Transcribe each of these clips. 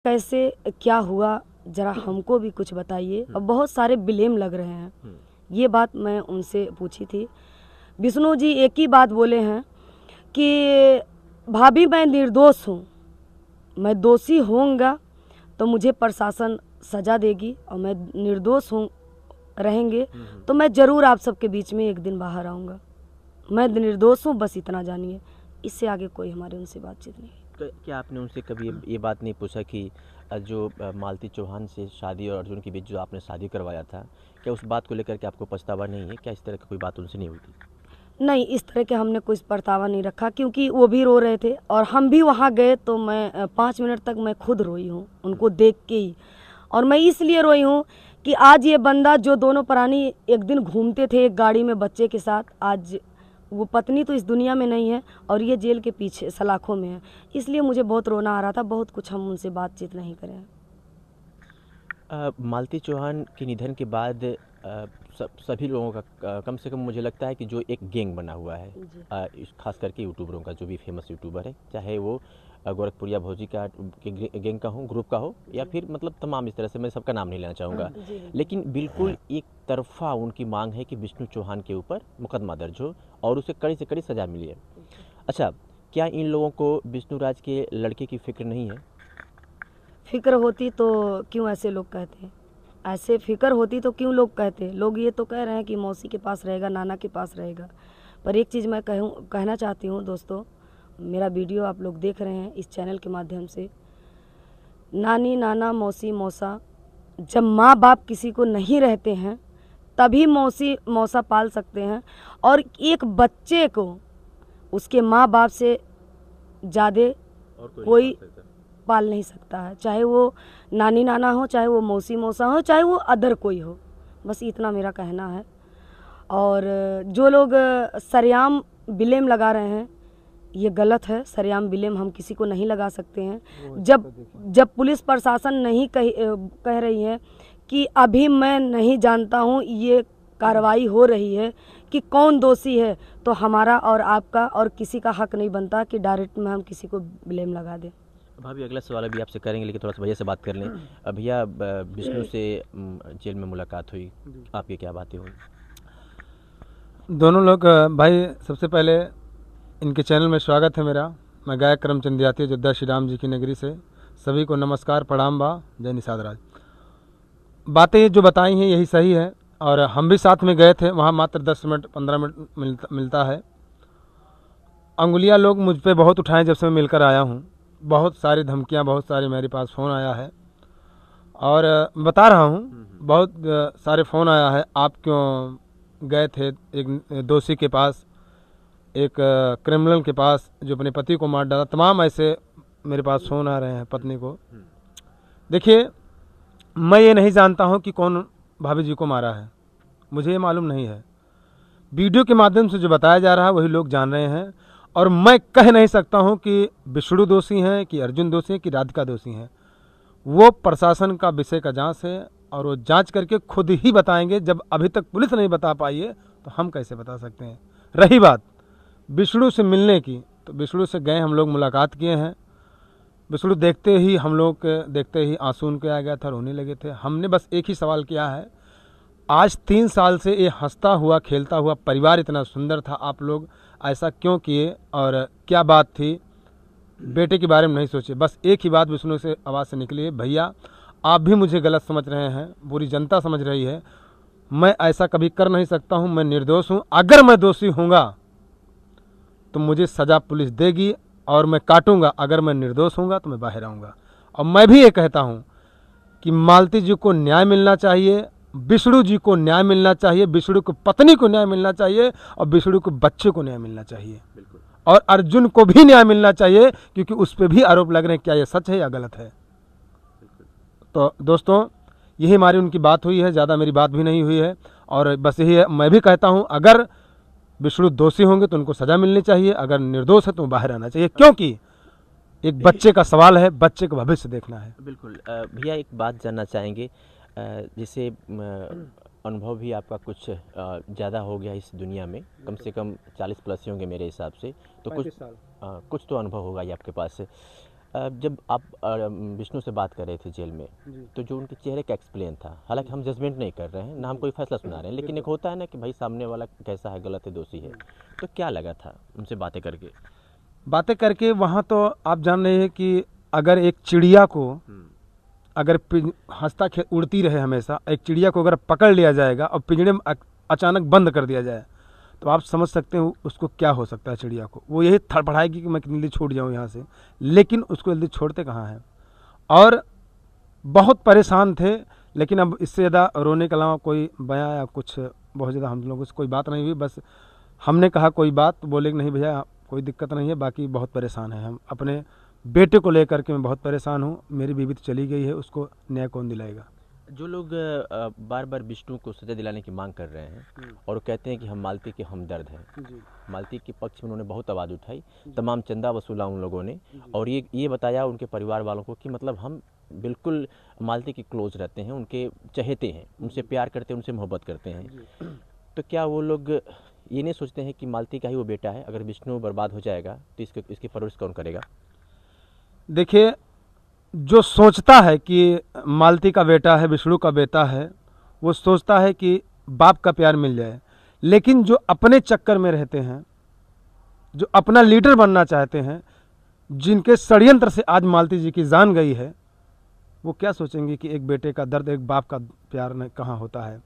कैसे क्या हुआ, ज़रा हमको भी कुछ बताइए। अब बहुत सारे ब्लेम लग रहे हैं, ये बात मैं उनसे पूछी थी। विष्णु जी एक ही बात बोले हैं कि भाभी मैं निर्दोष हूँ, मैं दोषी होऊंगा तो मुझे प्रशासन सज़ा देगी, और मैं निर्दोष हूँ रहेंगे तो मैं ज़रूर आप सबके बीच में एक दिन बाहर आऊँगा। मैं निर्दोष हूँ, बस इतना जानिए, इससे आगे कोई हमारे उनसे बातचीत नहीं। क्या आपने उनसे कभी ये बात नहीं पूछा कि जो मालती चौहान से शादी और अर्जुन के बीच जो आपने शादी करवाया था, क्या उस बात को लेकर के आपको पछतावा नहीं है? क्या इस तरह की कोई बात उनसे नहीं हुई थी? नहीं, इस तरह के हमने कुछ पछतावा नहीं रखा, क्योंकि वो भी रो रहे थे और हम भी वहाँ गए तो मैं 5 मिनट तक मैं खुद रोई हूँ उनको देख के ही। और मैं इसलिए रोई हूँ कि आज ये बंदा जो दोनों प्राणी एक दिन घूमते थे एक गाड़ी में बच्चे के साथ, आज वो पत्नी तो इस दुनिया में नहीं है और ये जेल के पीछे सलाखों में है। इसलिए मुझे बहुत रोना आ रहा था, बहुत कुछ हम उनसे बातचीत नहीं करें। मालती चौहान के निधन के बाद सभी लोगों का कम से कम मुझे लगता है कि जो एक गैंग बना हुआ है, खास करके यूट्यूबरों का, जो भी फेमस यूट्यूबर है, चाहे वो गोरखपुरिया भौजी का गैंग का हो, ग्रुप का हो, या फिर मतलब तमाम इस तरह से, मैं सबका नाम नहीं लेना चाहूँगा, लेकिन बिल्कुल एक तरफा उनकी मांग है कि विष्णु चौहान के ऊपर मुकदमा दर्ज हो और उसे कड़ी से कड़ी सज़ा मिली है। अच्छा, क्या इन लोगों को विष्णु राज के लड़के की फिक्र नहीं है? फिक्र होती तो क्यों ऐसे लोग कहते हैं? ऐसे फिक्र होती तो क्यों लोग कहते? लोग ये तो कह रहे हैं कि मौसी के पास रहेगा, नाना के पास रहेगा। पर एक चीज़ मैं कहना चाहती हूँ दोस्तों, मेरा वीडियो आप लोग देख रहे हैं इस चैनल के माध्यम से, नानी, नाना, मौसी, मौसा, जब माँ बाप किसी को नहीं रहते हैं तभी मौसी मौसा पाल सकते हैं, और एक बच्चे को उसके माँ बाप से ज़्यादा कोई पाल नहीं सकता है, चाहे वो नानी नाना हो, चाहे वो मौसी मौसा हो, चाहे वो अदर कोई हो। बस इतना मेरा कहना है। और जो लोग सरेआम ब्लेम लगा रहे हैं, ये गलत है। सरेआम ब्लेम हम किसी को नहीं लगा सकते हैं। जब पुलिस प्रशासन नहीं कह रही है कि अभी मैं नहीं जानता हूँ, ये कार्रवाई हो रही है कि कौन दोषी है, तो हमारा और आपका और किसी का हक नहीं बनता कि डायरेक्ट में हम किसी को ब्लेम लगा दें। भाभी अगला सवाल अभी आपसे करेंगे, लेकिन थोड़ा सा भैया से बात कर लें। भैया, विष्णु से जेल में मुलाकात हुई, आपकी क्या बातें हुई? दोनों लोग भाई, सबसे पहले इनके चैनल में स्वागत है मेरा। मैं गायक करमचंद याती, अयोध्या श्री राम जी की नगरी से सभी को नमस्कार, प्रणाम बा, जय निषाद राज। बातें जो बताई हैं यही सही है, और हम भी साथ में गए थे वहाँ। मात्र 10 मिनट 15 मिनट मिलता है। अंगुलियाँ लोग मुझ पे बहुत उठाएं जब से मैं मिलकर आया हूँ। बहुत सारी धमकियाँ, बहुत सारे मेरे पास फ़ोन आया है, और बता रहा हूँ बहुत सारे फ़ोन आया है। आप क्यों गए थे एक दोषी के पास, एक क्रिमिनल के पास जो अपने पति को मार डाला? तमाम ऐसे मेरे पास फ़ोन आ रहे हैं पत्नी को। देखिए, मैं ये नहीं जानता हूँ कि कौन भाभी जी को मारा है, मुझे ये मालूम नहीं है। वीडियो के माध्यम से जो बताया जा रहा है वही लोग जान रहे हैं, और मैं कह नहीं सकता हूं कि विष्णु दोषी हैं, कि अर्जुन दोषी हैं, कि राधिका दोषी हैं। वो प्रशासन का विषय का जांच है, और वो जांच करके खुद ही बताएंगे। जब अभी तक पुलिस नहीं बता पाई है तो हम कैसे बता सकते हैं। रही बात विष्णु से मिलने की, तो विष्णु से गए हम लोग, मुलाकात किए हैं। विष्णु देखते ही हम लोग देखते ही आंसू उनके आ गया था, रोने लगे थे। हमने बस एक ही सवाल किया है, आज 3 साल से ये हंसता हुआ खेलता हुआ परिवार इतना सुंदर था, आप लोग ऐसा क्यों किए, और क्या बात थी? बेटे के बारे में नहीं सोचे। बस एक ही बात विष्णु से आवाज़ से निकली है, भैया आप भी मुझे गलत समझ रहे हैं, पूरी जनता समझ रही है, मैं ऐसा कभी कर नहीं सकता हूं, मैं निर्दोष हूं। अगर मैं दोषी हूँगा तो मुझे सज़ा पुलिस देगी और मैं काटूंगा, अगर मैं निर्दोष हूँगा तो मैं बाहर आऊँगा। और मैं भी ये कहता हूँ कि मालती जी को न्याय मिलना चाहिए, विष्णु जी को न्याय मिलना चाहिए, विष्णु की पत्नी को न्याय मिलना चाहिए, और विष्णु के बच्चे को न्याय मिलना चाहिए, और अर्जुन को भी न्याय मिलना चाहिए, क्योंकि उस पर भी आरोप लग रहे हैं। क्या ये सच है या गलत है? तो दोस्तों, यही हमारी उनकी बात हुई है, ज़्यादा मेरी बात भी नहीं हुई है। और बस यही है, मैं भी कहता हूँ अगर विष्णु दोषी होंगे तो उनको सज़ा मिलनी चाहिए, अगर निर्दोष है तो बाहर आना चाहिए, क्योंकि एक बच्चे का सवाल है, बच्चे का भविष्य देखना है। बिल्कुल। भैया एक बात जानना चाहेंगे, जैसे अनुभव भी आपका कुछ ज़्यादा हो गया इस दुनिया में, कम से कम 40 प्लस ही होंगे मेरे हिसाब से, तो कुछ तो अनुभव होगा ही आपके पास। जब आप विष्णु से बात कर रहे थे जेल में, तो जो उनके चेहरे का एक्सप्लेन था, हालांकि हम जजमेंट नहीं कर रहे हैं, ना हम कोई फैसला सुना रहे हैं, लेकिन एक होता है ना कि भाई सामने वाला कैसा है, गलत है, दोषी है, तो क्या लगा था उनसे बातें करके? बातें करके वहाँ तो आप जान रहे हैं कि अगर एक चिड़िया को अगर हंसता उड़ती रहे हमेशा, एक चिड़िया को अगर पकड़ लिया जाएगा और पिंजरे में अचानक बंद कर दिया जाए, तो आप समझ सकते हो उसको क्या हो सकता है। चिड़िया को वो यही थड़पड़ाएगी कि मैं कितनी जल्दी छूट जाऊँ यहाँ से, लेकिन उसको जल्दी छोड़ते कहाँ हैं। और बहुत परेशान थे, लेकिन अब इससे ज़्यादा रोने के अलावा कोई बयां या कुछ बहुत ज़्यादा हम लोगों से कोई बात नहीं हुई। बस हमने कहा कोई बात, बोले कि नहीं भैया कोई दिक्कत नहीं है, बाकी बहुत परेशान है हम। अपने बेटे को लेकर के मैं बहुत परेशान हूँ, मेरी बीवी तो चली गई है, उसको न्याय कौन दिलाएगा। जो लोग बार बार विष्णु को सजा दिलाने की मांग कर रहे हैं और वो कहते हैं कि हम मालती के हमदर्द हैं, मालती के पक्ष में उन्होंने बहुत आवाज़ उठाई, तमाम चंदा वसूला उन लोगों ने, और ये बताया उनके परिवार वालों को कि मतलब हम बिल्कुल मालती के क्लोज रहते हैं, उनके चहेते हैं, उनसे प्यार करते हैं, उनसे मोहब्बत करते हैं। तो क्या वो लोग ये नहीं सोचते हैं कि मालती का ही वो बेटा है, अगर विष्णु बर्बाद हो जाएगा तो इसकी परवरिश कौन करेगा? देखिए, जो सोचता है कि मालती का बेटा है, विष्णु का बेटा है, वो सोचता है कि बाप का प्यार मिल जाए, लेकिन जो अपने चक्कर में रहते हैं, जो अपना लीडर बनना चाहते हैं, जिनके षड्यंत्र से आज मालती जी की जान गई है, वो क्या सोचेंगे कि एक बेटे का दर्द, एक बाप का प्यार कहाँ होता है।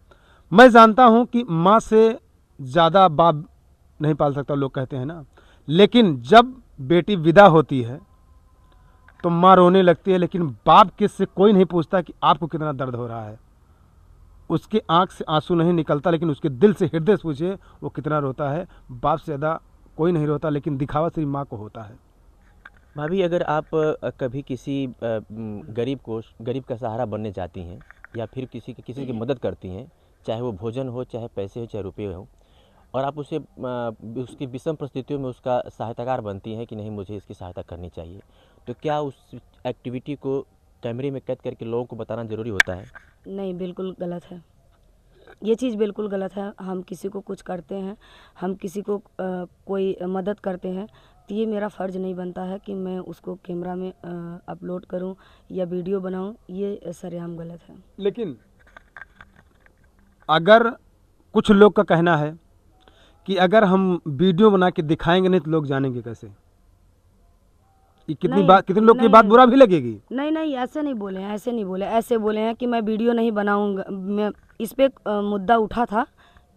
मैं जानता हूँ कि माँ से ज़्यादा बाप नहीं पाल सकता, लोग कहते हैं ना, लेकिन जब बेटी विदा होती है तो माँ रोने लगती है, लेकिन बाप किससे कोई नहीं पूछता कि आपको कितना दर्द हो रहा है। उसके आंख से आंसू नहीं निकलता, लेकिन उसके दिल से, हृदय से पूछे वो कितना रोता है। बाप से ज़्यादा कोई नहीं रोता, लेकिन दिखावा सिर्फ माँ को होता है। भाभी, अगर आप कभी किसी गरीब का सहारा बनने चाहती हैं, या फिर किसी की मदद करती हैं, चाहे वो भोजन हो, चाहे पैसे हो, चाहे रुपये हो, और आप उसे उसकी विषम परिस्थितियों में उसका सहायताकार बनती हैं कि नहीं मुझे इसकी सहायता करनी चाहिए, तो क्या उस एक्टिविटी को कैमरे में कैद करके लोगों को बताना ज़रूरी होता है? नहीं, बिल्कुल गलत है, ये चीज़ बिल्कुल गलत है। हम किसी को कुछ करते हैं, हम किसी को कोई मदद करते हैं, तो ये मेरा फ़र्ज़ नहीं बनता है कि मैं उसको कैमरा में अपलोड करूं या वीडियो बनाऊं, ये सरेआम गलत है। लेकिन अगर कुछ लोग का कहना है कि अगर हम वीडियो बना के दिखाएंगे नहीं तो लोग जानेंगे कैसे, ये कितने लोग की बात बुरा भी लगेगी। नहीं नहीं, ऐसे नहीं बोले हैं, ऐसे नहीं बोले, ऐसे बोले हैं कि मैं वीडियो नहीं बनाऊंगा। मैं इस पे मुद्दा उठा था,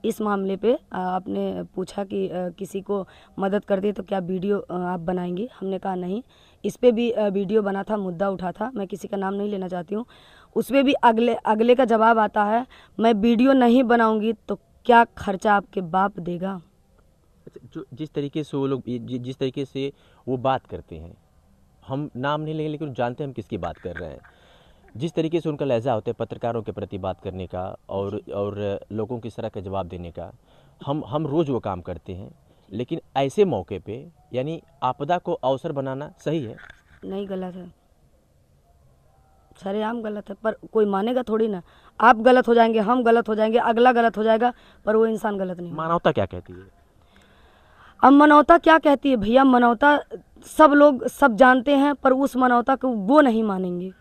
इस मामले पे आपने पूछा कि किसी को मदद कर दी तो क्या वीडियो आप बनाएंगी, हमने कहा नहीं। इस पे भी वीडियो बना था, मुद्दा उठा था, मैं किसी का नाम नहीं लेना चाहती हूँ। उस पर भी अगले का जवाब आता है, मैं वीडियो नहीं बनाऊंगी तो क्या खर्चा आपके बाप देगा। जो जिस तरीके से वो लोग जिस तरीके से वो बात करते हैं, हम नाम नहीं लेंगे लेकिन जानते हैं हम किसकी बात कर रहे हैं, जिस तरीके से उनका लहजा होता है पत्रकारों के प्रति बात करने का और लोगों की तरह का जवाब देने का, हम रोज़ वो काम करते हैं, लेकिन ऐसे मौके पे यानी आपदा को अवसर बनाना सही है? नहीं, गलत है, सरेआम गलत है, पर कोई मानेगा थोड़ी ना। आप गलत हो जाएंगे, हम गलत हो जाएंगे, अगला गलत हो जाएगा, पर वो इंसान गलत नहीं। मानवता क्या कहती है? अब मानवता क्या कहती है भैया, मानवता सब लोग सब जानते हैं, पर उस मानवता को वो नहीं मानेंगे।